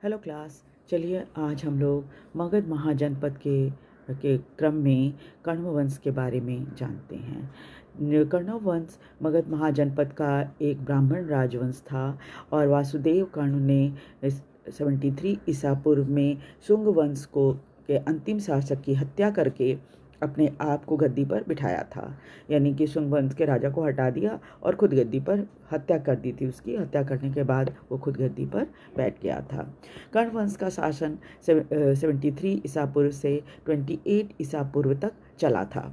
Hello class. चलिए आज हम लोग मगध महाजनपद के क्रम में कण्व वंश के बारे में जानते हैं। कण्व वंश मगध महाजनपद का एक ब्राह्मण राजवंश था और वासुदेव कर्ण ने 73 ईसा पूर्व में शुंग वंश के अंतिम शासक की हत्या करके अपने आप को गद्दी पर बिठाया था। यानी कि शुंग वंश के राजा को हटा दिया और खुद गद्दी पर हत्या कर दी थी। उसकी हत्या करने के बाद वो खुद गद्दी पर बैठ गया था। कर्ण वंश का शासन 73 ईसा पूर्व से 28 ईसा पूर्व तक चला था।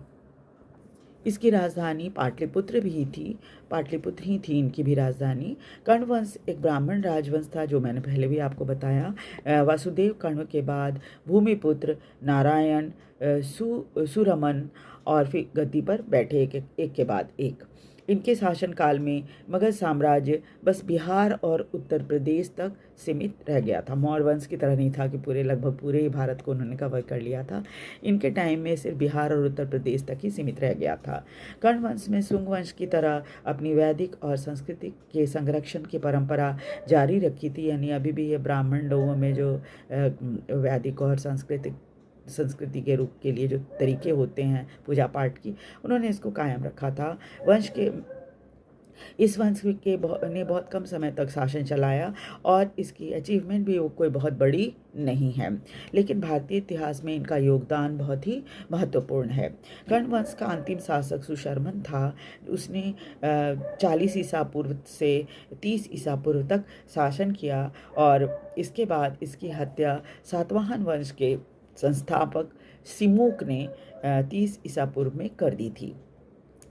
इसकी राजधानी पाटलिपुत्र भी थी। पाटलिपुत्र ही थी इनकी भी राजधानी। कर्ण वंश एक ब्राह्मण राजवंश था, जो मैंने पहले भी आपको बताया। वासुदेव कर्ण के बाद भूमिपुत्र नारायण, सुरमन और फिर गद्दी पर बैठे एक के बाद एक। इनके शासनकाल में मगध साम्राज्य बस बिहार और उत्तर प्रदेश तक सीमित रह गया था। मौर्य वंश की तरह नहीं था कि लगभग पूरे भारत को उन्होंने कवर कर लिया था। इनके टाइम में सिर्फ बिहार और उत्तर प्रदेश तक ही सीमित रह गया था। कर्ण वंश में शुंग वंश की तरह अपनी वैदिक और संस्कृति के संरक्षण की परंपरा जारी रखी थी। यानी अभी भी ये ब्राह्मण लोगों में जो वैदिक और संस्कृति के रूप के लिए जो तरीके होते हैं पूजा पाठ की, उन्होंने इसको कायम रखा था। इस वंश ने बहुत कम समय तक शासन चलाया और इसकी अचीवमेंट भी कोई बहुत बड़ी नहीं है, लेकिन भारतीय इतिहास में इनका योगदान बहुत ही महत्वपूर्ण है। कर्ण वंश का अंतिम शासक सुशर्मन था। उसने 40 ईसा पूर्व से 30 ईसा पूर्व तक शासन किया और इसके बाद इसकी हत्या सातवाहन वंश के संस्थापक सिमुक ने 30 ईसा पूर्व में कर दी थी।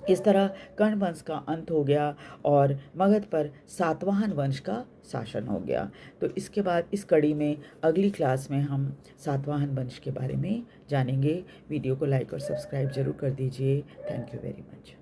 इस तरह कर्ण वंश का अंत हो गया और मगध पर सातवाहन वंश का शासन हो गया। तो इसके बाद इस कड़ी में अगली क्लास में हम सातवाहन वंश के बारे में जानेंगे। वीडियो को लाइक और सब्सक्राइब जरूर कर दीजिए। Thank you very much.